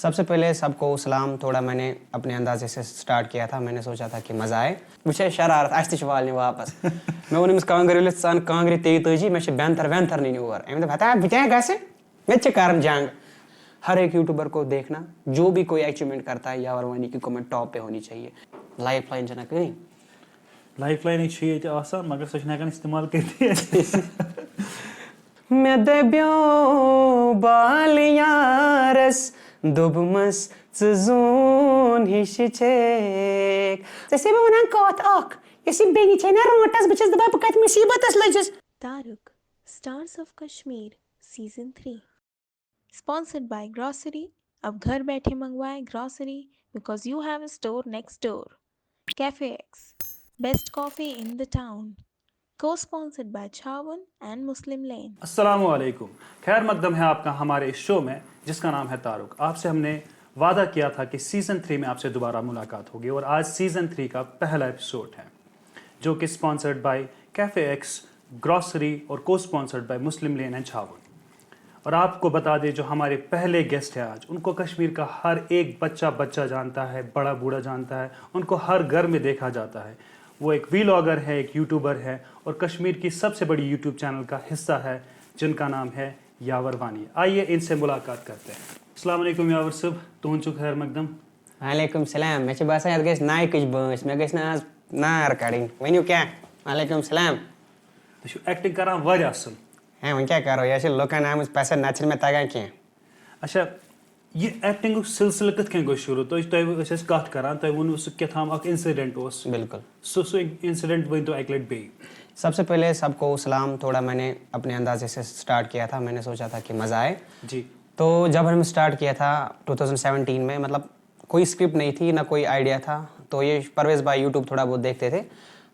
سب سے پہلے سب کو سلام. تھوڑا میں نے اپنے اندازے سے سٹارٹ کیا تھا. میں نے سوچا تھا کہ مزہ آئے. مجھے شرارت اس تہ والنہِ واپس. میں ووٚن أمِس کانٛگٕر ییٚلہِ ژٕ اَن کانٛگرِ 43 مےٚ چھِ بینتھر وینتھر نِنۍ اور. أمۍ دوٚپ ہتا بہٕ تہِ گژھٕ مےٚ تہِ چھِ کَرٕنۍ جنگ. ہر ایک یوٹیوبر کو دیکھنا جو بھی کوئی اچیومنٹ کرتا ہے یاور وانی کی کمنٹ ٹاپ پہ ہونی چاہیے. لائف لائن چھنا کٕہٕنۍ. لائف لائن چھِ ییٚتہِ آسان مگر سۄ چھِنہٕ ہٮ۪کان استعمال کٔرِتھ. مےٚ دٔبیو بالہِ یارس دوٚپمس ژٕ زوٗن ہِش چھیکھ. ژےٚ چھےٚ مےٚ وَنان کَتھ اکھ یۄس یہِ بیٚنہِ چھے نا رٲنٛٹس بہٕ چھَس دَپان بہٕ کَتہِ مُصیٖبتس لٔجِس. Taruk, Stars of Kashmir, Season 3. Sponsored by Grocery. اب گھر بیٹھے منگوائیں grocery because you have a store next door. Cafe X, best coffee in the town. Co-sponsored by Chhawan and Muslim Lane. السلام علیکم. خیر مقدم ہے آپ کا ہمارے اس شو میں جس کا نام ہے تارک. آپ سے ہم نے وعدہ کیا تھا کہ سیزن 3 میں آپ سے دوبارہ ملاقات ہوگی اور آج سیزن 3 کا پہلا ایپیسوڈ ہے جو کہ sponsored by cafe X, grocery اور co sponsored by Muslim lane and چھاون. اور آپ کو بتا دیں جو ہمارے پہلے گیسٹ ہیں آج, ان کو کشمیر کا ہر ایک بچہ جانتا ہے, بڑا بوڑھا جانتا ہے, ان کو ہر گھر میں دیکھا جاتا ہے. وہ ایک ویلاگر ہے, ایک یوٹیوبر ہے اور کشمیر کی سب سے بڑی یوٹیوب چینل کا حصہ ہے جن کا نام ہے یاور وانی. آئیے ان سے ملاقات کرتے ہیں. السلام علیکم یاور صاحب, تہن چھُ خیر مقدم. وعلیکم السلام. مےٚ چھِ باسان یتھ گژھِ نایکٕچ بٲنٛس, مےٚ گژھِ نہٕ آز نار کَڑٕنۍ. ؤنِو کیٛاہ. وعلیکم السلام. تُہۍ چھِو ایکٹنگ کران واریاہ اصل. ہے وۄنۍ کیٛاہ کَرو, یہِ چھِ لُکن آمٕژ پسنٛد, نتہٕ چھِنہٕ مےٚ تگان کینٛہہ. اچھا یہ ایکٹنگُک سلسلہٕ کِتھ کٔنۍ گوٚو شروٗع؟ تُہۍ ٲسۍ أسۍ کتھ کران, تۄہہِ ووٚنوٕ سُہ کیٛاہتام اکھ انسیڈنٹ اوس. بالکل. سُہ انسیڈنٹ ؤنۍتو اکہِ لٹہِ بیٚیہِ. سب سے پہلے سب کو سلام. تھوڑا میں نے اپنے اندازے سے سٹارٹ کیا تھا. میں نے سوچا تھا کہ مزہ آئے. جی. تو جب ہم نے اسٹارٹ کیا تھا 2017 میں, مطلب کوئی اسکرپٹ نہیں تھی, نہ کوئی آئیڈیا تھا. تو یہ پرویز بھائی یوٹیوب تھوڑا بہت دیکھتے تھے,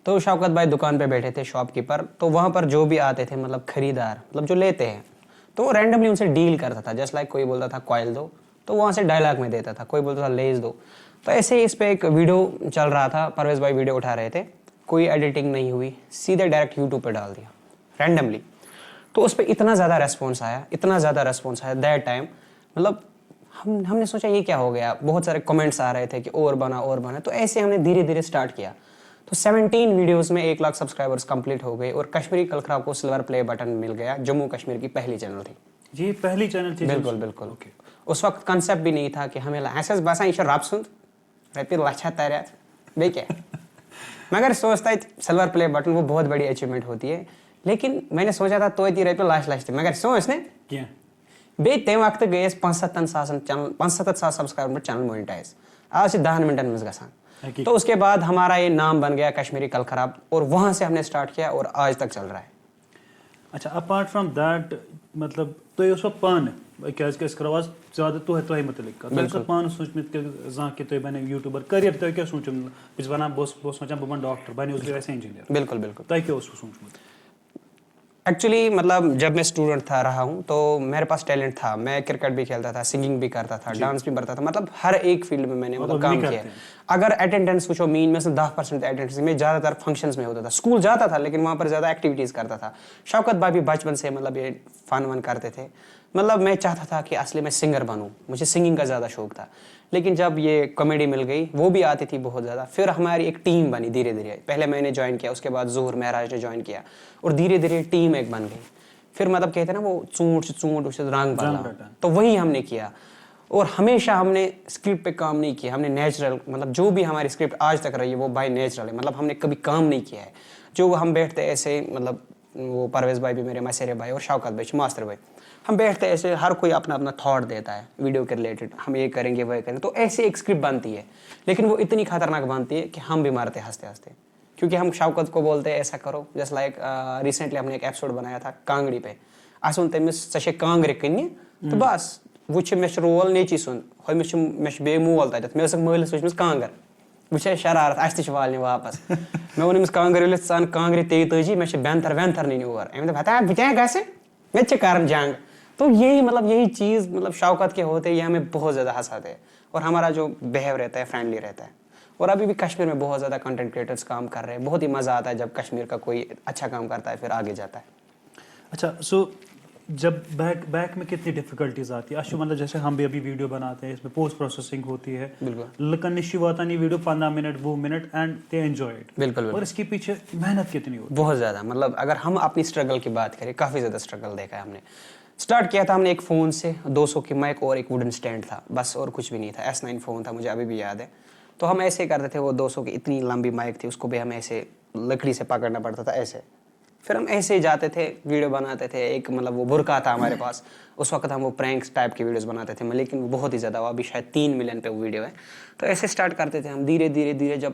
تو شوکت بھائی دکان پہ بیٹھے تھے, شاپ کیپر. تو وہاں پر جو بھی آتے تھے مطلب خریدار, مطلب جو لیتے ہیں, تو رینڈملی ان سے ڈیل کرتا تھا. جسٹ لائک کوئی بولتا تھا کوئل دو, تو وہاں سے ڈائلاگ میں دیتا تھا. کوئی بولتا تھا لیز دو. تو ایسے ہی اس پہ ایک ویڈیو چل رہا تھا, پرویز بھائی ویڈیو اٹھا رہے تھے, کوئی ایڈیٹنگ نہیں ہوئی, سیدھے ڈائریکٹ یوٹیوب پہ ڈال دیا رینڈملی. تو اس پہ اتنا زیادہ ریسپانس آیا دیٹ ٹائم, مطلب ہم نے سوچا یہ کیا ہو گیا. بہت سارے کمنٹس آ رہے تھے کہ اور بنا. تو ایسے ہم نے دھیرے دھیرے اسٹارٹ کیا. تو 17 ویڈیوز میں 1 لاکھ سبسکرائبرس کمپلیٹ ہو گئے اور کشمیری کلکھرا کو سلور پلے بٹن مل گیا. جموں کشمیر کی پہلی چینل تھی. جی پہلی چینل تھی. بالکل. اس وقت کنسیپٹ بھی نہیں تھا کہ ہمیں ایسا باسان یہ چھُ رب سُنٛد رۄپیہِ لچھ تریت بیٚیہِ کیٛاہ. مگر سوچتا ہے سلور پلے بٹن وہ بہت بڑی اچیومنٹ ہوتی ہے. لیکن میں نے سوچا تھا توتہِ رۄپیہِ لچھ تہِ, مگر سوچ نے بیٚیہِ تمہِ وقتہٕ گٔے أسۍ 75,000 سبسکرائبر پٮ۪ٹھ چینل مونیٹائز. آز چھِ 10 منٹن منٛز گژھان. تو اس کے بعد ہمارا یہ نام بن گیا کشمیری کلکھرا, اور وہاں سے ہم نے اسٹارٹ کیا اور آج تک چل رہا ہے. اچھا اپارٹ فرام دیٹ مطلب تُہۍ اوسوا پانہٕ, کیٛازِکہِ أسۍ کرو آز زیادٕ تۄہہِ مُتعلِق کتھ, تۄہہِ اوسوا پانہٕ سوٗنٛچمُت کہِ زانٛہہ کہِ تُہۍ بنٲیِو یوٗٹیوٗبر کٔریر تۄہہِ کیٛاہ سوٗنٛچُو؟ بہٕ چھُس ونان بہٕ اوسُس سونٛچان بہٕ بنہٕ ڈاکٹر, بنیوس بہٕ ویسے انجینئر. بالکل. تۄہہِ کیٛاہ اوسوٕ سوٗنٛچمُت؟ ایکچولی مطلب جب میں اسٹوڈنٹ رہا ہوں تو میرے پاس ٹیلنٹ تھا. میں کرکٹ بھی کھیلتا تھا, سنگنگ بھی کرتا تھا, ڈانس بھی کرتا تھا, مطلب ہر ایک فیلڈ میں نے مطلب کام کیا. اگر اٹینڈنس وچھو مین میں سے 10% اٹینڈنس میں زیادہ تر فنکشنز میں ہوتا تھا. اسکول جاتا تھا لیکن وہاں پر زیادہ ایکٹیویٹیز کرتا تھا. شوکت بھائی بھی بچپن سے مطلب یہ فن کرتے تھے. مطلب میں چاہتا تھا کہ اصلی میں سنگر بنوں, مجھے سنگنگ کا زیادہ شوق تھا. لیکن جب یہ کامیڈی مل گئی, وہ بھی آتی تھی بہت زیادہ, پھر ہماری ایک ٹیم بنی دھیرے دھیرے. پہلے میں نے جوائن کیا, اس کے بعد ظہور مہراج نے جوائن کیا, اور دھیرے دھیرے ٹیم ایک بن گئی. پھر مطلب کہتے ہیں نا وہ ژوٗنٛٹھ رنگ بدلا, تو وہی ہم نے کیا. اور ہمیشہ ہم نے اسکرپٹ پہ کام نہیں کیا. ہم نے نیچرل, مطلب جو بھی ہماری اسکرپٹ آج تک رہی ہے وہ بائی نیچرل ہے. مطلب ہم نے کبھی کام نہیں کیا ہے. جو ہم بیٹھتے ایسے, مطلب وہ پرویز بھائی بھی میرے مسیرے بھائی اور شوکت بھائی ماسٹر بھائی, ہم بیٹھتے ایسے, ہر کوئی اپنا اپنا تھاٹ دیتا ہے ویڈیو کے ریلیٹڈ, ہم یہ کریں گے وہ کریں گے. تو ایسے ایک اسکرپٹ بنتی ہے, لیکن وہ اتنی خطرناک بنتی ہے کہ ہم بھی مرتے ہنستے ہنستے, کیونکہ ہم شوکت کو بولتے ہیں ایسا کرو. جیسے لائک ریسنٹلی ہم نے ایک ایپیسوڈ بنایا تھا کانگڑی پہ. اَسہِ ووٚن تٔمِس ژےٚ چھے کانٛگرِ کٕننہِ تہٕ بس وٕچھ مےٚ چھُ رول نیٚچی سُنٛد, ہُمِس چھُ مےٚ چھُ بیٚیہِ مول تَتٮ۪تھ, مےٚ ٲسٕکھ مٲلِس وٕچھمٕژ کانٛگٕر. وٕچھ شرارت اَسہِ تہِ چھِ والنہِ واپس. مےٚ ووٚن أمِس کانٛگٕر ییٚلہِ ژٕ اَن کانٛگرِ 43 مےٚ چھِ بینتھر وینتھر نِنۍ اور. أمۍ دوٚپ ہتا بہٕ تہِ گژھٕ مےٚ تہِ چھِ کَرٕنۍ جنگ. تو یہی چیز مطلب شوکت کے ہوتے یہ ہمیں بہت زیادہ ہنساتے ہیں, اور ہمارا جو بہیو رہتا ہے فرینڈلی رہتا ہے. اور ابھی بھی کشمیر میں بہت زیادہ کنٹینٹ کریٹرس کام کر رہے ہیں. بہت ہی مزہ آتا ہے جب کشمیر کا کوئی اچھا کام کرتا ہے پھر آگے جاتا ہے. اچھا سو جب بیک میں کتنی ڈفیکلٹیز آتی ہے اشو, مطلب جیسے ہم بھی ابھی ویڈیو بناتے ہیں, اس میں پوسٹ پروسیسنگ ہوتی ہے, لیکن نشی ہوتا نہیں video 15 minute 20 minute and they enjoy it, بالکل, اور اس کے پیچھے محنت کتنی ہوتی ہے, بہت زیادہ. مطلب اگر ہم اپنی اسٹرگل کی بات کریں, کافی زیادہ اسٹرگل دیکھا ہے ہم نے. اسٹارٹ کیا تھا ہم نے ایک فون سے, 200 کی مائک اور ایک ووڈن اسٹینڈ تھا, بس اور کچھ بھی نہیں تھا. S9 فون تھا, مجھے ابھی بھی یاد ہے. تو ہم ایسے کرتے تھے, وہ 200 کی اتنی لمبی مائک تھی, اس کو بھی ہمیں ایسے لکڑی سے پکڑنا پڑتا تھا ایسے. پھر ہم ایسے ہی جاتے تھے, ویڈیو بناتے تھے. ایک مطلب وہ برقع تھا ہمارے پاس, اس وقت ہم وہ پرینکس ٹائپ کی ویڈیوز بناتے تھے, لیکن وہ بہت ہی زیادہ, وہ ابھی شاید 3 ملین پہ وہ ویڈیو ہے. تو ایسے اسٹارٹ کرتے تھے ہم, دھیرے دھیرے دھیرے جب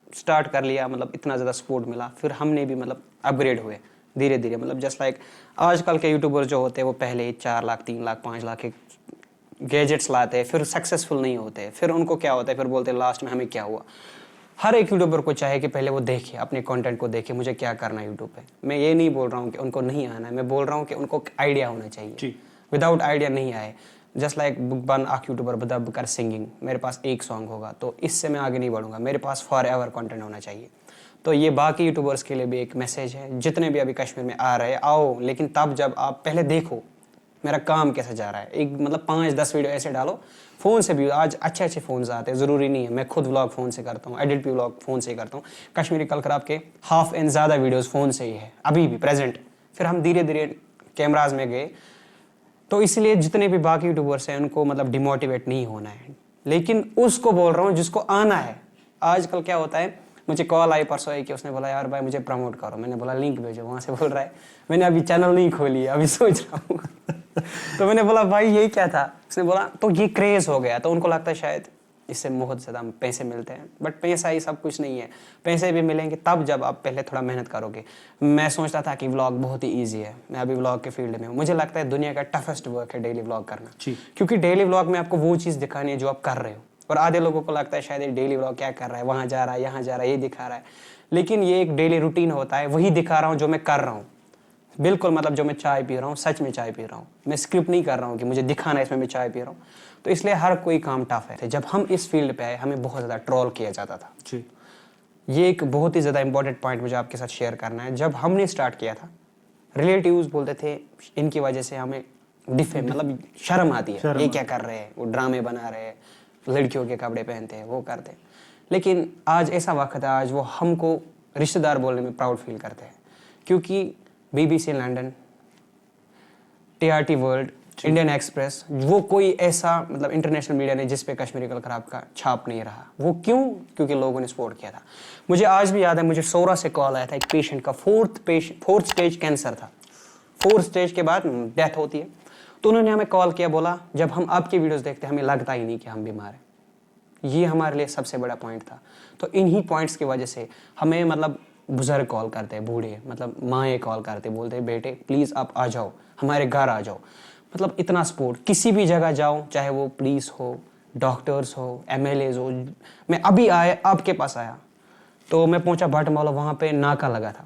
اسٹارٹ کر لیا, مطلب اتنا زیادہ سپورٹ ملا, پھر ہم نے بھی مطلب اپ گریڈ ہوئے دھیرے دھیرے. مطلب جسٹ لائک آج کل کے یوٹیوبر جو ہوتے ہیں وہ پہلے 4 لاکھ 3 لاکھ 5 لاکھ کے گیجٹس لاتے ہیں, پھر سکسیزفل نہیں ہوتے, پھر ان کو کیا ہوتا ہے, پھر بولتے ہیں لاسٹ میں ہمیں کیا ہوا. ہر ایک یوٹیوبر کو چاہے کہ پہلے وہ دیکھے اپنے کانٹینٹ کو, دیکھے مجھے کیا کرنا ہے یوٹیوب پہ. میں یہ نہیں بول رہا ہوں کہ ان کو نہیں آنا ہے, میں بول رہا ہوں کہ ان کو آئیڈیا ہونا چاہیے. وداؤٹ آئیڈیا نہیں آئے. جسٹ لائک بن اک یوٹیوبر بدب کر سنگنگ, میرے پاس ایک سانگ ہوگا تو اس سے میں آگے نہیں بڑھوں گا, میرے پاس فار ایور کانٹینٹ ہونا چاہیے. تو یہ باقی یوٹیوبرس کے لیے بھی ایک میسیج ہے, جتنے بھی ابھی کشمیر میں آ رہے ہیں آؤ, لیکن تب جب آپ پہلے دیکھو میرا کام کیسے جا رہا ہے. ایک مطلب 5-10 ویڈیو ایسے ڈالو, فون سے بھی آج اچھے اچھے فونز آتے ہیں, ضروری نہیں ہے. میں خود ولاگ فون سے کرتا ہوں, ایڈٹ بھی ولاگ فون سے ہی کرتا ہوں. کشمیری کل خراب کے ہاف اینڈ زیادہ ویڈیوز فون سے ہی ہے ابھی بھی پریزنٹ. پھر ہم دھیرے دھیرے کیمراز میں گئے. تو اس لیے جتنے بھی باقی یوٹیوبرس ہیں ان کو مطلب ڈیموٹیویٹ نہیں ہونا ہے, لیکن اس کو بول رہا ہوں جس کو آنا ہے. آج کل کیا ہوتا ہے, مجھے کال آئی پرسوں ہے کہ اس نے بولا یار بھائی مجھے پروموٹ کرو. میں نے بولا لنک بھیجو. وہاں سے بول رہا ہے میں نے ابھی چینل نہیں کھولی ہے, ابھی سوچ رہا ہوں. تو میں نے بولا بھائی یہ کیا تھا. اس نے بولا تو یہ کریز ہو گیا, تو ان کو لگتا ہے شاید اس سے بہت زیادہ پیسے ملتے ہیں, بٹ پیسہ ہی سب کچھ نہیں ہے. پیسے بھی ملیں گے تب جب آپ پہلے تھوڑا محنت کرو گے. میں سوچتا تھا کہ ولاگ بہت ہی ایزی ہے, میں ابھی ولاگ کے فیلڈ میں ہوں. مجھے لگتا ہے دنیا کا ٹفسٹ ورک ہے ڈیلی ولاگ کرنا, کیونکہ ڈیلی ولاگ میں آپ کو وہ چیز دکھانی ہے جو آپ کر رہے ہو. اور آدھے لوگوں کو لگتا ہے شاید یہ ڈیلی ولاگ کیا کر رہا ہے, وہاں جا رہا ہے یہاں جا رہا ہے یہ دکھا رہا ہے, لیکن یہ ایک ڈیلی روٹین ہوتا ہے. وہی دکھا رہا ہوں جو میں کر رہا ہوں بالکل. مطلب جو میں چائے پی رہا ہوں سچ میں چائے پی رہا ہوں, میں اسکرپٹ نہیں کر رہا ہوں کہ مجھے دکھانا ہے اس میں چائے پی رہا ہوں. تو اس لیے ہر کوئی کام ٹف ہے. جب ہم اس فیلڈ پہ آئے ہمیں بہت زیادہ ٹرول کیا جاتا تھا. یہ ایک بہت ہی زیادہ امپورٹنٹ پوائنٹ مجھے آپ کے ساتھ شیئر کرنا ہے. جب ہم نے اسٹارٹ کیا تھا ریلیٹیوز بولتے تھے ان کی وجہ سے ہمیں مطلب شرم آتی ہے, یہ کیا کر رہے ہیں, وہ ڈرامے بنا رہے ہیں, لڑکیوں کے کپڑے پہنتے ہیں, وہ کرتے. لیکن آج ایسا وقت ہے, آج وہ ہم کو رشتہ دار بولنے میں پراؤڈ فیل کرتے ہیں, کیونکہ BBC London, TRT world, Indian express, وہ کوئی ایسا مطلب انٹرنیشنل میڈیا نہیں جس پہ کشمیری کل خراب کا چھاپ نہیں رہا. وہ کیوں؟ کیونکہ لوگوں نے سپورٹ کیا تھا. مجھے آج بھی یاد ہے, مجھے سورا سے کال آیا تھا ایک پیشنٹ کا, 4th اسٹیج کینسر تھا. 4th اسٹیج کے بعد ڈیتھ ہوتی ہے. تو انہوں نے ہمیں کال کیا, بولا جب ہم آپ کی ویڈیوز دیکھتے ہمیں لگتا ہی نہیں کہ ہم بیمار ہیں. یہ ہمارے لیے سب سے بڑا پوائنٹ تھا. تو انہی پوائنٹس کی وجہ سے ہمیں مطلب بزرگ کال کرتے ہیں, بوڑھے مطلب مائیں کال کرتے, بولتے ہیں بیٹے پلیز آپ آ جاؤ, ہمارے گھر آ جاؤ. مطلب اتنا سپورٹ, کسی بھی جگہ جاؤ, چاہے وہ پولیس ہو, ڈاکٹرز ہو, MLAs ہو. میں ابھی آپ کے پاس آیا تو میں پہنچا بھٹ مولا, وہاں پہ ناکا لگا تھا,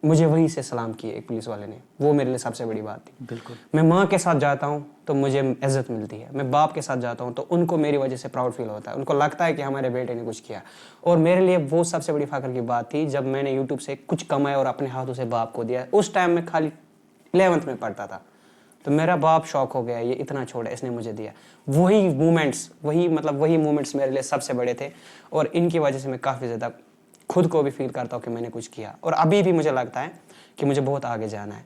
مجھے وہیں سے سلام کیے ایک پولیس والے نے. وہ میرے لیے سب سے بڑی بات تھی. بالکل. میں ماں کے ساتھ جاتا ہوں تو مجھے عزت ملتی ہے, میں باپ کے ساتھ جاتا ہوں تو ان کو میری وجہ سے پراؤڈ فیل ہوتا ہے. ان کو لگتا ہے کہ ہمارے بیٹے نے کچھ کیا. اور میرے لیے وہ سب سے بڑی فخر کی بات تھی جب میں نے یوٹیوب سے کچھ کمایا اور اپنے ہاتھوں سے باپ کو دیا. اس ٹائم میں خالی 11th میں پڑھتا تھا, تو میرا باپ شوق ہو گیا, یہ اتنا چھوڑا, اس نے مجھے دیا. وہی مومنٹس میرے لیے سب سے بڑے تھے, اور ان کی وجہ سے میں کافی زیادہ خود کو بھی فیل کرتا ہوں کہ میں نے کچھ کیا. اور ابھی بھی مجھے لگتا ہے کہ مجھے بہت آگے جانا ہے.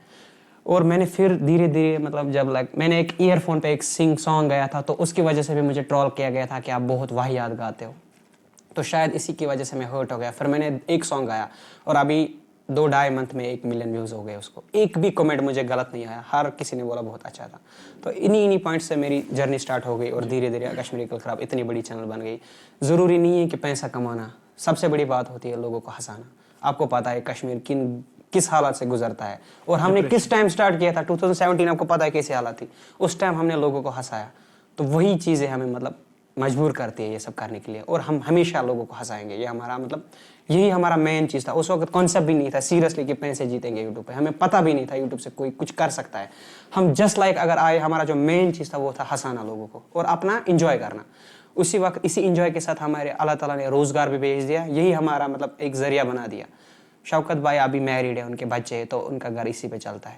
اور میں نے پھر دھیرے دھیرے مطلب جب میں نے ایک ایئر فون پہ ایک سانگ گایا تھا, تو اس کی وجہ سے بھی مجھے ٹرول کیا گیا تھا کہ آپ بہت واہیات گاتے ہو. تو شاید اسی کی وجہ سے میں ہرٹ ہو گیا. پھر میں نے ایک سانگ گایا اور ابھی 2-2.5 منتھ میں 1 ملین ویوز ہو گئے. اس کو ایک بھی کمنٹ مجھے غلط نہیں آیا, ہر کسی نے بولا بہت اچھا تھا. تو انہی پوائنٹ سے میری جرنی سٹارٹ ہو گئی, اور دھیرے دھیرے کشمیری کل خراب اتنی بڑی چینل بن گئی. ضروری نہیں ہے کہ پیسہ کمانا, سب سے بڑی بات ہوتی ہے لوگوں کو ہنسانا. آپ کو پتا ہے کشمیر کس حالات سے گزرتا ہے, اور ہم نے کس ٹائم سٹارٹ کیا تھا. 2017 آپ کو پتا ہے کیسی حالت تھی. اس ٹائم ہم نے لوگوں کو ہنسایا. تو وہی چیزیں ہمیں مطلب مجبور کرتی ہے یہ سب کرنے کے لیے, اور ہم ہمیشہ لوگوں کو ہنسائیں گے. یہ ہمارا مطلب یہی ہمارا مین چیز تھا. اس وقت کانسیپٹ بھی نہیں تھا سیریسلی کہ پیسے جیتیں گے یوٹیوب پہ. ہمیں پتہ بھی نہیں تھا یوٹیوب سے کوئی کچھ کر سکتا ہے. ہم جسٹ لائک اگر آئے, ہمارا جو مین چیز تھا وہ تھا ہنسانا لوگوں کو اور اپنا انجوائے کرنا. اسی وقت اسی انجوائے کے ساتھ ہمارے اللہ تعالیٰ نے روزگار بھی بھیج دیا. یہی ہمارا مطلب ایک ذریعہ بنا دیا. شوکت بھائی ابھی میریڈ ہے, ان کے بچے ہیں, تو ان کا گھر اسی پہ چلتا ہے.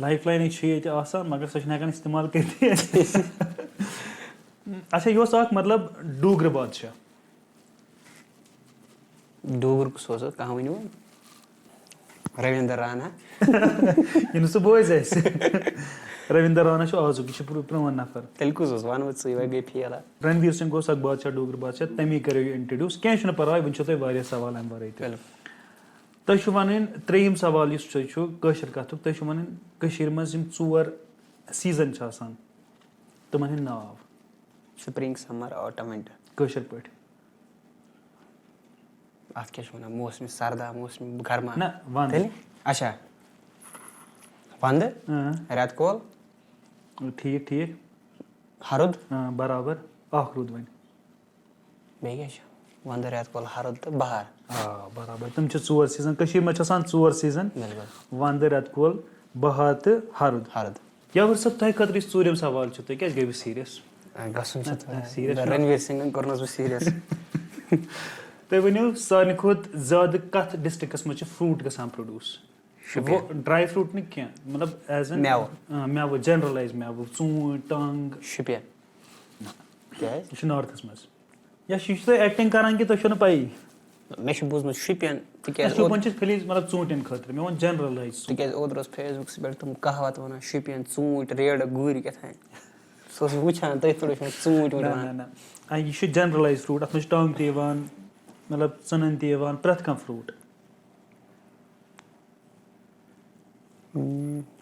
لایف لاین چھِ ییٚتہِ آسان مگر سۄ چھِنہٕ ہٮ۪کان استعمال کٔرِتھٕے اچھا یہِ اوس اکھ مطلب ڈوٗگرٕ بادشاہ ڈوگر کُس اوس کانٛہہ ؤنِو رویندر رانا یہِ نہٕ سُہ بوزِ اَسہِ رویندر رانا چھُ آزُک یہِ چھُ پرٛون نفر تیٚلہِ کُس اوس وَنوٕ ژٕے وۄنۍ گٔے فیل رنویر سنگھ اوس اکھ بادشاہ ڈوٗگرٕ بادشاہ تمی کٔرِو یہِ اِنٹرڈیوٗس کینٛہہ چھُنہٕ پرواے وٕنہِ چھو تۄہہِ واریاہ سوال اَمہِ ورٲے تہِ تۄہہِ چھُ وَنٕنۍ ترٛیٚیِم سوال یُس تۄہہِ چھُ کٲشِر کَتھُک تۄہہِ چھُ وَنٕنۍ کٔشیٖرِ منٛز یِم 4 سیٖزن چھِ آسان تِمن ہٕنٛدۍ ناو سپرنگ سمر آٹم ونٹر کٲشِر پٲٹھۍ اَتھ کیٛاہ چھِ وَنان موسمہِ سردا موسمہِ گرما نہ وَن تیٚلہِ اچھا ونٛدٕ رٮ۪تہٕ کول ٹھیٖک ٹھیٖک ہرُد برابر اکھ روٗد وۄنۍ بیٚیہِ کیٛاہ چھُ ونٛدٕ رٮ۪تہٕ کول ہرُد تہٕ بہار برابر تِم چھِ 4 سیٖزن کٔشیٖر منٛز چھِ آسان 4 سیٖزن بِلکُل ونٛدٕ رٮ۪تہٕ کول بہار تہٕ ہرُد ہرُد یاور صٲب تۄہہِ خٲطرٕ یُس 4م سوال چھُ تُہۍ کیازِ گٔیوٕ سیٖریس گژھُن چھُ رنویر سنگن کوٚرنس بہٕ سیٖریس تُہۍ ؤنِو ساروی کھۄتہٕ زیادٕ کتھ ڈسٹرکس منٛز چھِ فروٗٹ گژھان پروڈیوٗس ڈراے فروٗٹ نہٕ کینٛہہ مطلب ایز این مٮ۪وٕ جنرلایز مٮ۪وٕ ژوٗنٛٹھۍ ٹنٛگ شُپین کیٛازِ یہِ چھُ نارتھس منٛز یا یہِ چھُ تُہۍ ایکٹنگ کران کہِ تۄہہِ چھو نہٕ پَیی مےٚ چھُ بوٗزمُت شُپین تِکیٛازِ شوپین چھِ خٲلی مطلب ژوٗنٛٹھٮ۪ن خٲطرٕ مےٚ ووٚن جنرلایز تِکیٛازِ اوترٕ اوس فیس بُکس پٮ۪ٹھ تِم کہوت وَنان شُپین ژوٗنٛٹھۍ ریڈٕ گُرۍ کیٛاہ تانۍ سُہ اوس وٕچھان تٔتھۍ پٮ۪ٹھ اوس مےٚ ژوٗنٛٹھۍ وَنان نہ یہِ چھُ جنرلایز فروٗٹ اَتھ منٛز چھِ ٹنٛگ تہِ یِوان مطلب ژٕنن تہِ یِوان پرٛٮ۪تھ کانٛہہ فروٗٹ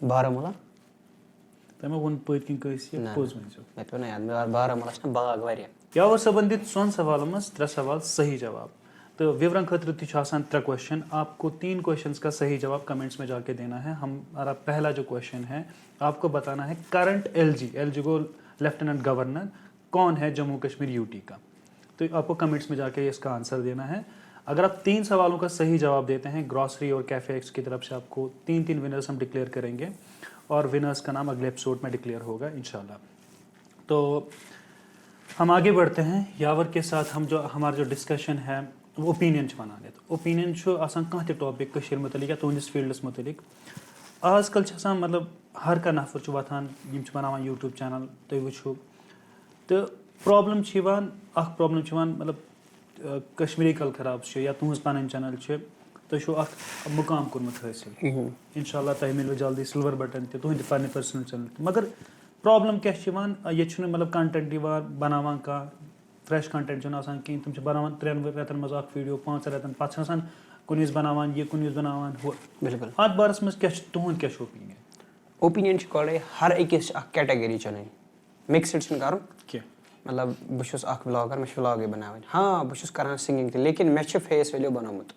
بارہمولہ تۄہہِ ما ووٚن پٔتۍ کِنۍ کٲنٛسہِ پوٚز ؤنۍ زیو مےٚ پیوٚو نہٕ یاد بارہمولہ چھِ نہ باغ واریاہ یاور صٲبن دِتۍ 2 سوالن منٛز 3 سوال صحیح جواب تو وورن خٲطرٕ تہِ چھُ آسان 3 کوشچن آپ کو 3 کوشچنس کا صحیح جواب کمنٹس میں جا کے دینا ہے ہمارا پہلا جو کوشچن ہے آپ کو بتانا ہے کرنٹ ایل جی گو لیفٹیننٹ گورنر کون ہے جموں کشمیر یوٹی کا تو آپ کو کمنٹس میں جا کے اس کا آنسر دینا ہے اگر آپ 3 سوالوں کا صحیح جواب دیتے ہیں گراسری اور کیفے ایکس کی طرف سے آپ کو 3 ونرس ہم ڈکلیئر کریں گے اور ونرس کا نام اگلے ایپیسوڈ میں ڈکلیئر ہوگا انشاءاللہ تو ہم آگے بڑھتے ہیں یاور کے ساتھ ہم ہمارا جو ڈسکشن ہے وہ اوپینین چھِ وَنان یَتھ اوپینین چھُ آسان کانٛہہ تہِ ٹاپِک کٔشیٖرِ مُتعلِق یا تُہنٛدِس فیٖلڈَس مُتعلِق آز کل چھِ آسان مطلب ہر کانٛہہ نفر چھُ وۄتھان یِم چھِ بناوان یوٗٹیوٗب چینل تُہۍ وٕچھِو تہٕ پرابلم چھِ یِوان اکھ پرابلم چھِ یِوان مطلب کشمیٖری کلچر چھِ یا تُہنٛز پنٕنۍ چینل چھِ تۄہہِ چھُو اکھ مُقام کوٚرمُت حٲصِل انشاءاللہ تۄہہِ مِلوٕ جلدی سِلور بٹن تہِ تُہنٛدِ پننہِ پٔرسنل چینل تہِ مگر پرابلم کیاہ چھِ یِوان ییٚتہِ چھُنہٕ مطلب کنٹینٹ یِوان بناوان کانٛہہ فرٛٮ۪ش کنٹینٹ چھُنہٕ آسان کِہیٖنۍ تِم چھِ بناوان 3 رٮ۪تن منٛز اکھ ویٖڈیو 5 رٮ۪تن پتہٕ چھِ آسان کُنہِ وِزِ بناوان یہِ کُنہِ وِزِ بناوان ہُہ بِلکُل اتھ بارس منٛز کیاہ چھُ تُہُنٛد کیاہ چھُ اوپیٖنین اوپیٖنین چھِ گۄڈَے ہر أکِس چھِ اکھ کیٹگری چُنٕنۍ مِکسٕڈ چھُنہٕ کَرُن کینٛہہ مطلب بہٕ چھُس اکھ ولاگر مےٚ چھِ ولاگٕے بناوٕنۍ ہاں بہٕ چھُس کران سِنگِنگ تہِ لیکِن مےٚ چھُ فیس ویلیوٗ بنومُت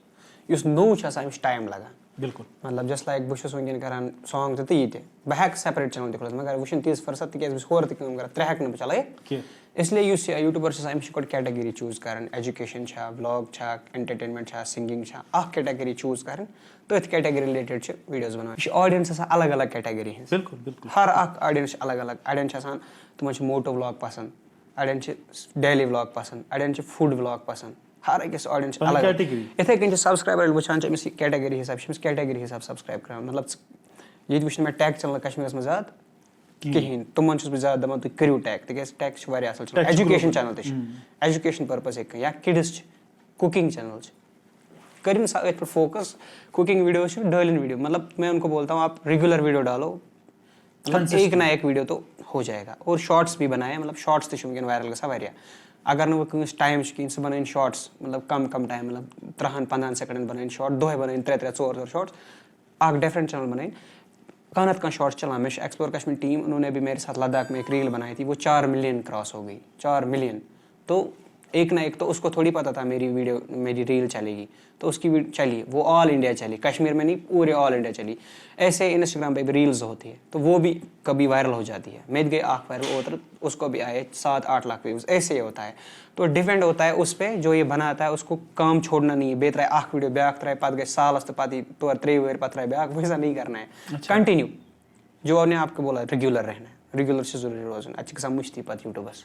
یُس نوٚو چھُ آسان أمِس چھُ ٹایم لگان بِلکُل مطلب جسٹ لایک بہٕ چھُس وٕنکیٚن کران سانگ تہِ تہٕ یہِ تہِ بہٕ ہٮ۪کہٕ سیپریٹ چینل تہِ کھوٗلِتھ مگر وۄنۍ چھُنہٕ تیٖژ فرصت تِکیازِ بہٕ چھُس ہورٕ تہِ کٲم کران 3 ہٮ۪کہٕ نہٕ بہٕ چلٲیِتھ اس لیے یُس یہِ یوٗٹیوٗبر چھُ آسان أمِس چھِ گۄڈٕ کیٹگری چوٗز کرٕنۍ ایجوکیشن چھا ولاگ چھا انٹرٹینمینٹ چھا سِنگِنگ چھا اکھ کیٹگری چوٗز کرٕنۍ تٔتھۍ کیٹگری رِلیٹڈ چھِ ویٖڈیوز بناوان یہِ چھِ آڈینس آسان الگ الگ کیٹگری ہِنٛز بِلکُل بِلکُل ہر اکھ آڈینس چھِ الگ الگ اڑٮ۪ن چھِ آسان تِمن چھِ موٹو ولاگ پسنٛد اڑٮ۪ن چھِ ڈیلی ولاگ پسنٛد اڑٮ۪ن چھِ فوڈ ولاگ پسنٛد ہر أکِس آڈینس چھِ الگ الگ یِتھٕے کٔنۍ چھِ سبسکرایبر ییٚلہِ وٕچھان چھِ أمِس یہِ کیٹگری حِساب چھِ أمِس کیٹگری حِساب سبسکرایب کران مطلب ییٚتہِ وٕچھ نہٕ مےٚ ٹیک چنل کشمیٖرس منٛز زیادٕ کِہینۍ تِمن چھُس بہٕ زیادٕ دپان تُہۍ کٔرِو ٹیک تِکیازِ ٹیک چھِ واریاہ اَصٕل چنل ایجوکیشن چنل تہِ چھِ ایجوکیشن پٔرپز ہیٚکہِ یا کِڈٕس چھِ کُکِنگ چنل چھِ کٔرِنۍ سا أتھۍ پٮ۪ٹھ فوکس کُکِنگ ویٖڈیوز چھِ ڈٲلِن ویٖڈیو مطلب میں ان کو بولتا ہوں آپ ریگولر ویٖڈیو ڈالو ایک نہ ایک ویٖڈیو تو ہو جائے گا اور شارٹس بھی بنایا مطلب شارٹس تہِ چھِ وٕنکیٚن وایرل گژھان واریاہ اگر نہٕ وۄنۍ کٲنٛسہِ ٹایم چھُ کِہینۍ سُہ بنٲیِن شارٹس مطلب کم ٹایم مطلب 13-15 سیکنڈن بنٲیِن شارٹ دۄہے بنٲیِن 3-3 4-4 شارٹس اکھ ڈفرنٹ چینل بنٲیِن کانٛہہ نتہٕ کانٛہہ شارٹس چلان مےٚ چھُ ایکسپلور کشمیٖر ٹیم انہوں نے بھی میرے ساتھ لداخ میں ایک ریل بنائی تھی وہ 4 ملین کراس ہو گئی 4 ملین تو ایک نہ ایک تو اس کو تھوڑی پتا تھا میری ویڈیو میری ریل چلے گی تو اس کی چلی وہ آل انڈیا چلی کشمیر میں نہیں پورے آل انڈیا چلی ایسے انسٹاگرام پہ بھی ریلز ہوتی ہے تو وہ بھی کبھی وائرل ہو جاتی ہے میں گئی آنکھ وائرل اوتر اس کو بھی آئے 7-8 لاکھ ویوز ایسے ہی ہوتا ہے تو ڈیپینڈ ہوتا ہے اس پہ جو یہ بناتا ہے اس کو کام چھوڑنا نہیں ہے بیٚیہِ ترٛایہِ اکھ ویٖڈیو بیٛاکھ ترٛایہِ پتہٕ گژھِ سالس تہٕ پتہٕ یی تورٕ 3 ؤری پتہٕ ترٛایہِ بیٛاکھ ویسا نہیں کرنا ہے کنٹینیو جو آپ نے آپ کو بولا ریگولر رہنا ہے ریگولر سے ضروری روزان اتہِ چھِ گژھان مٔشتٕے پتہٕ یوٗٹیوٗبس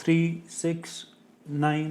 3 6 9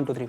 1 2 3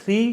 3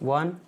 1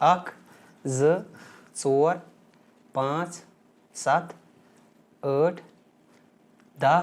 1 2 4 5 7 8 10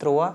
3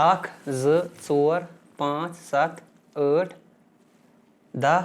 1 2 4 5 7 8 10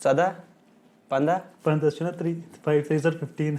14 15 15 3 5 6 15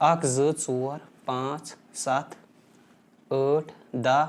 1 2 4 5 7 8 10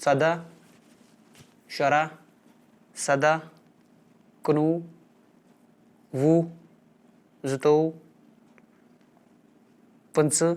14 17 17 19 20 19 50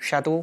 7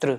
3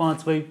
5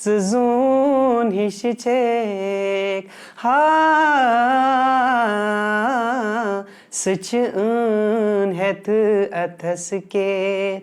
zun hişçek ha sıçın het atasket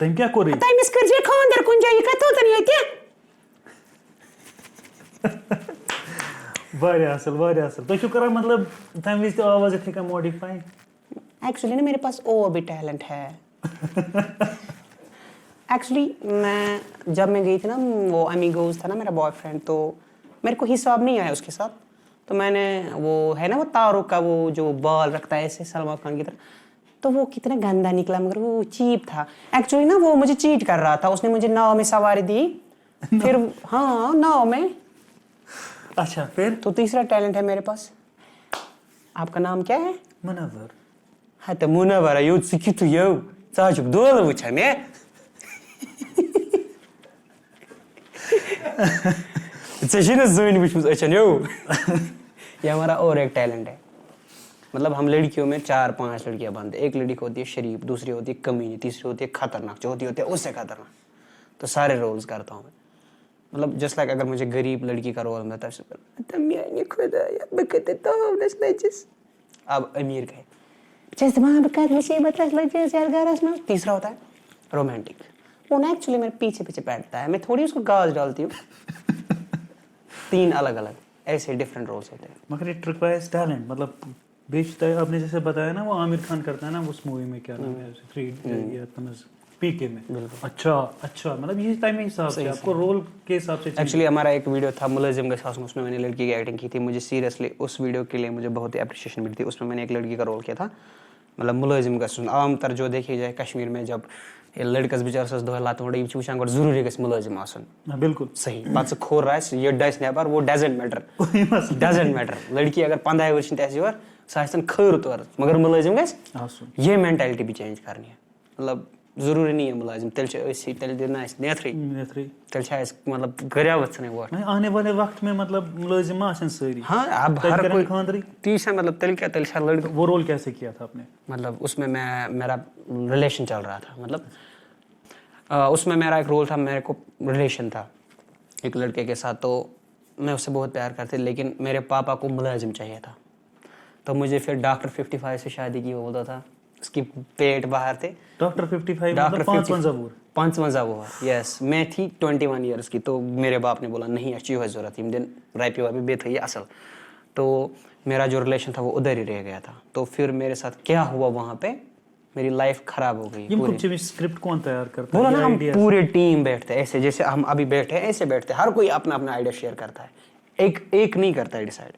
تم کیا کوری تمس کر جے خاندر کن جائے کتو تن یتی واریاہ اصل تُہۍ چھِو کران مطلب تمہِ وِزِ تہِ آواز یِتھٕے کٔنۍ ماڈِفاے ایکچولی نا میرے پاس اور بھی ٹیلنٹ ہے ایکچولی میں جب میں گئی تھی نا وہ امیگوز تھا نا میرا بوائے فرینڈ تو میرے کو حساب نہیں آیا اس کے ساتھ تو میں نے وہ ہے نا وہ تارک کا وہ جو بال رکھتا ہے ایسے سلمان خان کی طرح تو وہ کتنا گندا نکلا مگر وہ چیپ تھا ایکچولی نا وہ مجھے چیٹ کر رہا تھا اس نے مجھے ناؤ میں سواری دی پھر ہاں ناؤ میں اچھا پھر تو تیسرا ٹیلنٹ ہے میرے پاس آپ کا نام کیا ہے منور ہاں تو منور یو ژٕ یو ژٕ چھُکھ دولہٕ وٕچھان مےٚ ژےٚ چھے نا زٔنۍ وٕچھمٕژ أچھن یو یہ ہمارا اور ایک ٹیلنٹ ہے مطلب ہم لڑکیوں میں 4-5 لڑکیاں بنتے ایک لڑکی ہوتی ہے شریف دوسری ہوتی ہے کمینی تیسری ہوتی ہے خطرناک چوتھی ہوتی ہے اس سے خطرناک تو سارے رولز کرتا ہوں میں مطلب جسٹ لائک اگر مجھے غریب لڑکی کا رول ملتا ہے اب امیر کا تیسرا ہوتا ہے رومانٹک وہ نا ایکچولی میرے پیچھے پیچھے بیٹھتا ہے میں تھوڑی اس کو گاز ڈالتی ہوں 3 الگ الگ ایسے ڈفرینٹ رولس ہوتے ہیں مگر اٹ ریکوائرز ٹیلنٹ مطلب بیچتا ہے آپ نے جیسے بتایا نا وہ عامر خان کرتا ہے نا اس مووی میں کیا نام ہے پی کے میں اچھا مطلب یہ ٹائم حساب سے آپ کو رول کے حساب سے ایکچولی ہمارا ایک ویڈیو تھا ملازم کے ساتھ اس میں نے لڑکی کی ایکٹنگ کی تھی مجھے سیریسلی اس ویڈیو کے لیے مجھے بہت ہی اپریشیشن ملی تھی اس میں نے ایک لڑکی کا رول کیا تھا مطلب ملازم کا عام تر جو دیکھی جائے کشمیر میں جب لڑکس بچارس دہ لت وڑ یہ وچان گۄڈٕ ضروٗری گژھِ مُلٲزِم آسُن بالکل صحیح پتہٕ سُہ کھوٚر آسہِ یہِ ڈسہِ نٮ۪بر وہ ڈزنٹ میٹر لڑکی اگر 15 ؤرشن تہِ آسہِ یور سۄ آسہِ تن کھٔر تورٕ مگر مُلٲزِم گژھِ یہ مینٹلٹی بھی چینج کرنی ہے مطلب ضروٗری نہیں ہے مُلٲزِم تیٚلہِ چھِ أسی تیٚلہِ دِنہٕ اَسہِ نیتھٕے تیٚلہِ چھِ اَسہِ مطلب گریاوت ژھٕنٕنۍ ووٹ آنے والے وقت میں مطلب ملازم آسن سٲری ہاں اب ہر کوئی خاندری تی چھا مطلب تیٚلہِ کیٛاہ تیٚلہِ چھا لڑکہٕ وہ رول کیسے کیا تھا آپ نے مطلب اس میں میرا ریلیشن چل رہا تھا مطلب اس میں میرا ایک رول تھا میرے کو ریلیشن تھا ایک لڑکے کے ساتھ تو میں اس سے بہت پیار کرتی لیکن میرے پاپا کو ملازم چاہیے تھا تو مجھے پھر ڈاکٹر 55 سے شادی کی وہ بولتا تھا اس کی پیٹ باہر تھے ڈاکٹر 55 55 وہ یس میں تھی 21 ایئرس کی تو میرے باپ نے بولا نہیں اچھی ہوئی ضرورت یم دن رائپی واپی بے تھا یہ اصل تو میرا جو ریلیشن تھا وہ ادھر ہی رہ گیا تھا تو پھر میرے ساتھ کیا ہوا وہاں پہ میری لائف خراب ہو گئی اسکرپٹ کون تیار کرتا بولا نا ہم پورے ٹیم بیٹھتے ایسے جیسے ہم ابھی بیٹھے ایسے بیٹھتے ہر کوئی اپنا اپنا آئیڈیا شیئر کرتا ہے ایک نہیں کرتا ہے ڈیسائڈ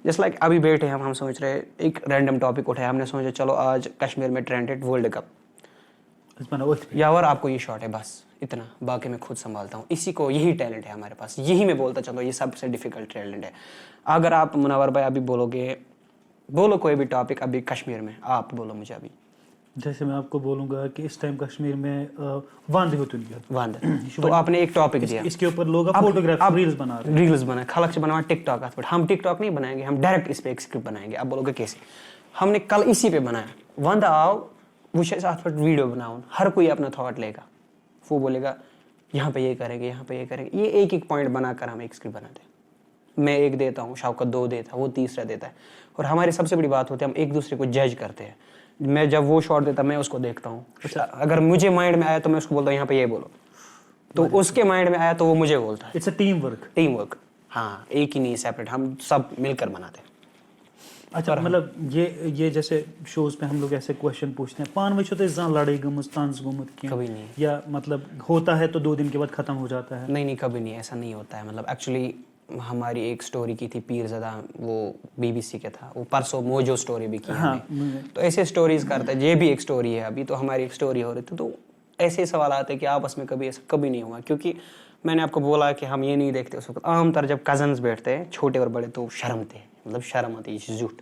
جس لائک ابھی بیٹھے ہم سوچ رہے ایک رینڈم ٹاپک اٹھایا ہم نے سوچا چلو آج کشمیر میں ٹرینڈڈ ورلڈ کپ یا اور آپ کو یہ شاٹ ہے بس اتنا باقی میں خود سنبھالتا ہوں اسی کو یہی ٹیلنٹ ہے ہمارے پاس یہی میں بولتا چلو یہ سب سے ڈیفیکلٹ ٹیلنٹ ہے اگر آپ منور بھائی ابھی بولو کوئی بھی ٹاپک ابھی کشمیر میں آپ بولو مجھے ابھی جیسے میں آپ کو بولوں گا کہ اس ٹائم کشمیر میں واندھ ہوتی تو آپ نے ایک ٹاپک دیا اس کے اوپر لوگ فوٹوگراف ریلز بنا خلق سے بنانا ٹک ٹاک پر ہم ٹک ٹاک نہیں بنائیں گے ہم ڈائریکٹ اس پہ ایک اسکرپٹ بنائیں گے آپ بولو گے کیسے ہم نے کل اسی پہ بنایا وند آؤ وہ ات پہ ویڈیو بناؤ ہر کوئی اپنا تھاٹ لے گا وہ بولے گا یہاں پہ یہ کریں گے یہاں پہ یہ کریں گے یہ ایک پوائنٹ بنا کر ہم ایک اسکرپٹ بناتے ہیں میں ایک دیتا ہوں شوکت 2 دیتا ہے وہ تیسرا دیتا ہے اور ہماری سب سے بڑی بات ہوتی ہے ہم ایک دوسرے کو جج کرتے ہیں میں جب وہ شاٹ دیتا میں اس کو دیکھتا ہوں اگر مجھے مائنڈ میں آیا تو میں اس کو بولتا ہوں یہاں پہ یہ بولو تو اس کے مائنڈ میں آیا تو وہ مجھے بولتا ہے ٹیم ورک ہاں ایک ہی نہیں سیپریٹ ہم سب مل کر بناتے ہیں اچھا مطلب یہ جیسے شوز پہ ہم لوگ ایسے کوشچن پوچھتے ہیں پانوے چھو زاں لڑائی گمت طنز گمت کبھی نہیں یا مطلب ہوتا ہے تو 2 دن کے بعد ختم ہو جاتا ہے نہیں کبھی نہیں ایسا نہیں ہوتا ہے مطلب ایکچولی ہماری ایک سٹوری کی تھی پیر زدہ وہ BBC کے تھا وہ پرسوں موجو سٹوری بھی کی تو ایسے سٹوریز کرتا ہے یہ بھی ایک سٹوری ہے ابھی تو ہماری ایک سٹوری ہو رہی تھی تو ایسے سوالات ہیں کہ آپس میں کبھی ایسا کبھی نہیں ہوا کیونکہ میں نے آپ کو بولا کہ ہم یہ نہیں دیکھتے اس وقت عام طر جب کزنز بیٹھتے ہیں چھوٹے اور بڑے تو شرمتے ہیں مطلب شرم آتی ہے جھوٹ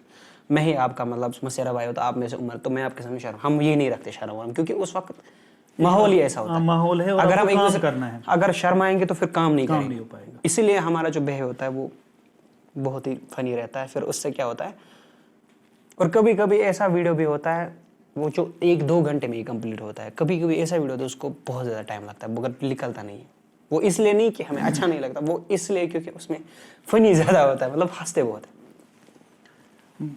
میں ہی آپ کا مطلب مسیرہ بھائی ہوتا آپ میں سے عمر تو میں آپ کے سامنے شرم ہم یہ نہیں رکھتے شرم کیونکہ اس وقت ماحول ہی ایسا ہوتا ہے ماحول ہے اگر ہم کام کرنا ہے اگر شرمائیں گے تو پھر کام نہیں ہو پائے گا اسی لیے ہمارا جو بہیو ہوتا ہے وہ بہت ہی فنی رہتا ہے پھر اس سے کیا ہوتا ہے اور کبھی کبھی ایسا ویڈیو بھی ہوتا ہے وہ جو 1-2 گھنٹے میں ہی کمپلیٹ ہوتا ہے کبھی کبھی ایسا ویڈیو ہوتا ہے اس کو بہت زیادہ ٹائم لگتا ہے مگر نکلتا نہیں ہے وہ اس لیے نہیں کہ ہمیں اچھا نہیں لگتا وہ اس لیے کیونکہ اس میں فنی زیادہ ہوتا ہے مطلب ہنستے بہت ہے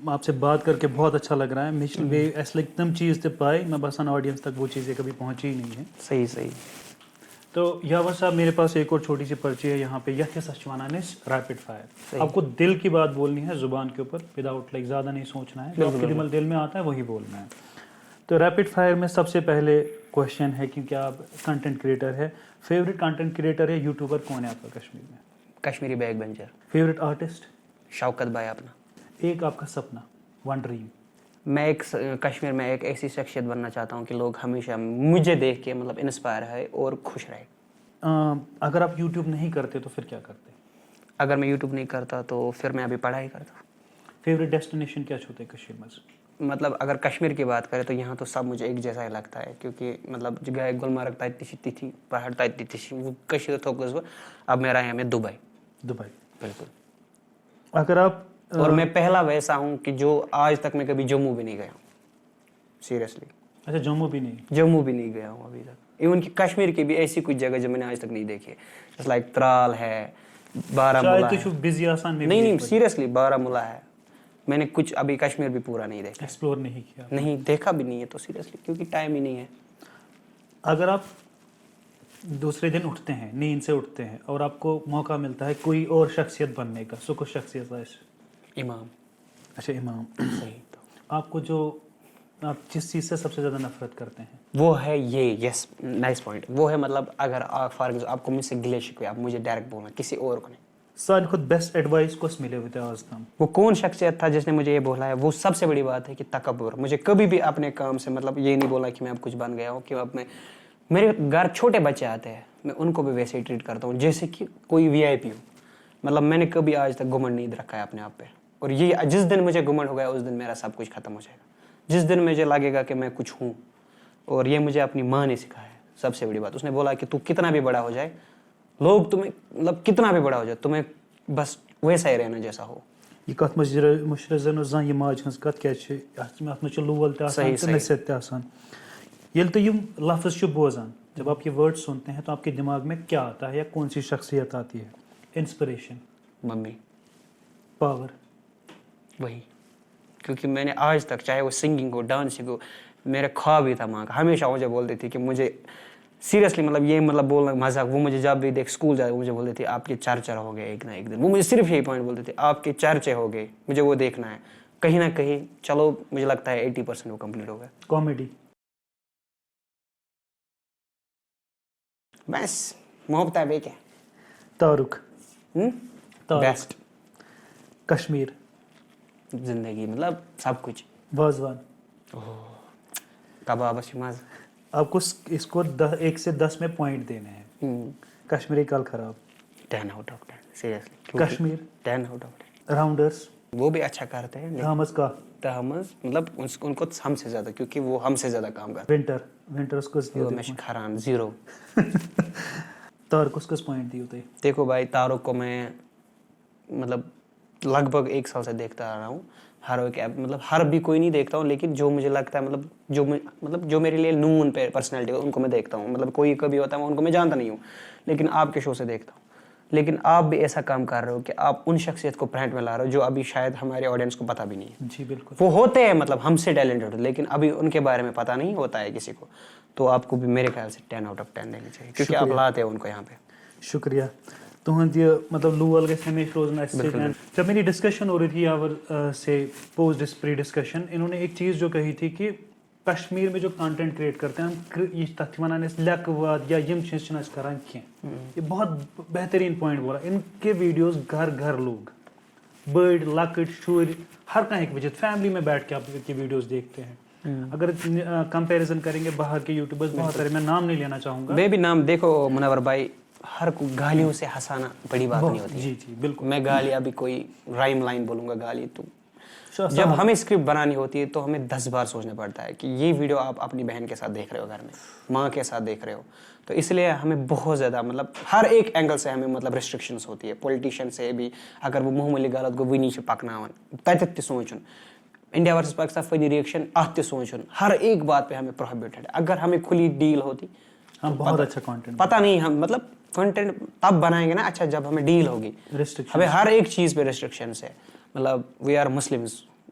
آپ سے بات کر کے بہت اچھا لگ رہا ہے. مجھے ایسے تم چیز تہ پائی میں باسان آڈینس تک وہ چیزیں کبھی پہنچی ہی نہیں ہیں. صحیح. تو یاور صاحب میرے پاس ایک اور چھوٹی سی پرچی ہے یہاں پہ. یتھ ہسا چھ ونان اس ریپڈ فائر. آپ کو دل کی بات بولنی ہے زبان کے اوپر وداؤٹ لائک زیادہ نہیں سوچنا ہے. جو آپ کے دل میں آتا ہے وہی بولنا ہے. تو ریپڈ فائر میں سب سے پہلے کوشچن ہے کیونکہ آپ کنٹینٹ کریٹر ہے. فیوریٹ کنٹینٹ کریٹر ہے یوٹیوبر کون ہے آپ کا کشمیر میں؟ Kashmiri back bencher. Favourite artist? Shaukat بھائی اپنا. ایک آپ کا سپنا، ون ڈریم؟ میں ایک کشمیر میں ایک ایسی شخصیت بننا چاہتا ہوں کہ لوگ ہمیشہ مجھے دیکھ کے مطلب انسپائر ہے اور خوش رہے. اگر آپ یوٹیوب نہیں کرتے تو پھر کیا کرتے؟ اگر میں یوٹیوب نہیں کرتا تو پھر میں ابھی پڑھائی کرتا. فیوریٹ ڈیسٹینیشن کیا ہوتے ہیں کشمیر میں؟ مطلب اگر کشمیر کی بات کریں تو یہاں تو سب مجھے ایک جیسا ہی لگتا ہے کیونکہ مطلب جگہ گلمرگ تھی تھی پہاڑ تھی وہ کشیر تھوکس وہ. اب میرا ہے ہمیں دبئی. بالکل. اگر آپ اور میں پہلا ویسا ہوں کہ جو آج تک میں کبھی جموں بھی نہیں گیا ہوں. سیریسلی. اچھا جموں بھی نہیں؟ جموں بھی نہیں گیا ہوں ابھی تک. ایون کہ کشمیر کی بھی ایسی کچھ جگہ جو میں نے آج تک نہیں دیکھی ہے. جیسے لائک ترال ہے, بارہمولہ ہے. نہیں سیریسلی بارہمولہ ہے. میں نے کچھ ابھی کشمیر بھی پورا نہیں دیکھا. ایکسپلور نہیں کیا؟ نہیں دیکھا بھی نہیں ہے تو سیریسلی کیونکہ ٹائم ہی نہیں ہے. اگر آپ دوسرے دن اٹھتے ہیں, نیند سے اٹھتے ہیں اور آپ کو موقع ملتا ہے کوئی اور شخصیت بننے کا, سو کچھ شخصیت ہے؟ امام. اچھا امام. صحیح. تو آپ کو جو آپ جس چیز سے سب سے زیادہ نفرت کرتے ہیں وہ ہے یہ. یس نائس پوائنٹ. وہ ہے مطلب اگر فار ایگزامپل آپ کو مجھ سے گلے شکوے آپ مجھے ڈائریکٹ بولنا, کسی اور کو نہیں. سارے خود بیسٹ ایڈوائس کس ملے ہوتے آج تم؟ وہ کون شخصیت تھا جس نے مجھے یہ بولا ہے؟ وہ سب سے بڑی بات ہے کہ تکبر. مجھے کبھی بھی اپنے کام سے مطلب یہ نہیں بولا کہ میں اب کچھ بن گیا ہوں. کہ اب میں میرے گھر چھوٹے بچے آتے ہیں میں ان کو بھی ویسے ہی ٹریٹ کرتا ہوں جیسے کہ کوئی وی آئی پی ہو. مطلب میں نے کبھی آج تک گھمنڈ نہیں رکھا ہے اپنے آپ پہ. اور یہ جس دن مجھے گھمنڈ ہو گیا اس دن میرا سب کچھ ختم ہو جائے گا. جس دن مجھے لگے گا کہ میں کچھ ہوں. اور یہ مجھے اپنی ماں نے سکھایا ہے سب سے بڑی بات. اس نے بولا کہ تو کتنا بھی بڑا ہو جائے, لوگ تمہیں مطلب کتنا بھی بڑا ہو جائے تمہیں بس ویسا ہی رہنا جیسا ہو. یہ کت مشرزن زن یہ ماج ہز کت کیا ات مجھ لول تہ نصیحت تہ. یل تو یم لفظ بوزان جب آپ یہ ورڈ سنتے ہیں تو آپ کے دماغ میں کیا آتا ہے یا کون سی شخصیت آتی ہے؟ انسپریشن؟ ممی. پاور؟ وہی. کیونکہ میں نے آج تک چاہے وہ سنگنگ ہو ڈانسنگ ہو میرا خواب ہی تھا ماں کا. ہمیشہ مجھے بولتی تھی کہ مجھے سیریسلی مطلب یہ مطلب بولنا مذاق. وہ مجھے جب بھی دیکھ اسکول جائے وہ مجھے بولتی تھی آپ کے چرچا ہو گئے ایک نہ ایک دن. وہ مجھے صرف یہی پوائنٹ بولتے تھے آپ کے چرچے ہو گئے, مجھے وہ دیکھنا ہے کہیں نہ کہیں. چلو مجھے لگتا ہے 80% وہ کمپلیٹ ہو گیا. کامیڈی؟ بس محبت ہے کیا. تارک؟ بیسٹ. کشمیر؟ زندگی مطلب سب کچھ. وازوان؟ کبابس مز. آپ کو اس کو 1 سے 10 میں پوائنٹ دینے ہیں. کشمیری کل خراب؟ 10 out of 10 seriously. Kashmir? 10 out of 10. راؤنڈرس؟ وہ بھی اچھا کرتے ہیں. تہمز کا؟ تہمز مطلب ان کو ہم سے زیادہ کیونکہ وہ ہم سے زیادہ کام کرتے ہیں. ونٹرس کو میں کھران 0. تارک کس پوائنٹ دی ہوتے؟ دیکھو بھائی تارک کو میں مطلب لگ بھگ 1 سال سے دیکھتا آ رہا ہوں. ہر ایک مطلب ہر بھی کوئی نہیں دیکھتا ہوں لیکن جو مجھے لگتا ہے مطلب جو میرے لیے نون پہ پرسنالٹی ہے ان کو میں دیکھتا ہوں. مطلب کوئی کبھی ہوتا ہے ان کو میں جانتا نہیں ہوں لیکن آپ کے شو سے دیکھتا ہوں. لیکن آپ بھی ایسا کام کر رہے ہو کہ آپ ان شخصیت کو پرنٹ میں لا رہے ہو جو ابھی شاید ہمارے آڈینس کو پتہ بھی نہیں ہے. جی بالکل. وہ ہوتے ہیں مطلب ہم سے ٹیلنٹڈ لیکن ابھی ان کے بارے میں پتہ نہیں ہوتا ہے کسی کو. تو آپ کو بھی میرے خیال سے 10 آؤٹ آف 10 دینی چاہیے کیونکہ آپ لاتے ہیں ان کو یہاں پہ. شکریہ. تہد یہ مطلب لول گھس ہمیشہ روزن اسے. جب میری ڈسکشن ہو رہی تھی یاور سے پوسٹ پری ڈسکشن انہوں نے ایک چیز جو کہی تھی کہ کشمیر میں جو کنٹینٹ کریٹ کرتے ہیں ہم یہ تک ونان لیک واد یا یم چیز کران کی. یہ بہت بہترین پوائنٹ بولا. ان کے ویڈیوز گھر لوگ بڑ لکٹ شر ہر کہیں ہیکہ وچھت فیملی میں بیٹھ کے آپ کی ویڈیوز دیکھتے ہیں. اگر کمپیریزن کریں گے باہر کے یوٹیوبرز بہت سارے, میں نام نہیں لینا چاہوں گا. میں بھی نام دیکھو منور بھائی ہر کو گالیوں سے ہنسانا بڑی بات نہیں ہوتی. جی بالکل. میں گالی ابھی کوئی رائم لائن بولوں گا گالی تو جب ہمیں اسکرپٹ بنانی ہوتی ہے تو ہمیں 10 بار سوچنا پڑتا ہے کہ یہ ویڈیو آپ اپنی بہن کے ساتھ دیکھ رہے ہو, گھر میں ماں کے ساتھ دیکھ رہے ہو. تو اس لیے ہمیں بہت زیادہ مطلب ہر ایک اینگل سے ہمیں مطلب ریسٹرکشنس ہوتی ہے. پولیٹیشین سے بھی اگر وہ معمولی غلط گو ونی پکناون تتھ تہ سوچن. انڈیا ورسز پاکستان فنی ریئیکشن ات تہ سوچن. ہر ایک بات پہ ہمیں پروہیبٹڈ. اگر ہمیں کھلی ڈیل ہوتی ہم بہت اچھا کنٹینٹ پتہ نہیں ہم مطلب کنٹینٹ تب بنائیں گے نا اچھا جب ہمیں ڈیل ہوگی. ہمیں ہر ایک چیز پہ ریسٹرکشنس ہے. مطلب وی آر مسلمز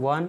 1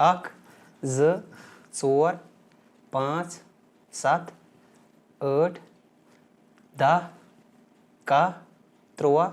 1 2 4 5 7 8 10 11 13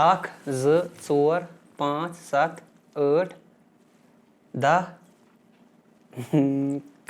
1 2 4 5 7 8 10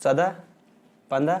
14 15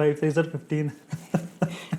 5 3 15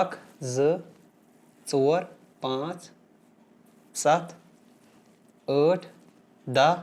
1 2 4 5 7 8 10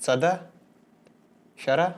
14 11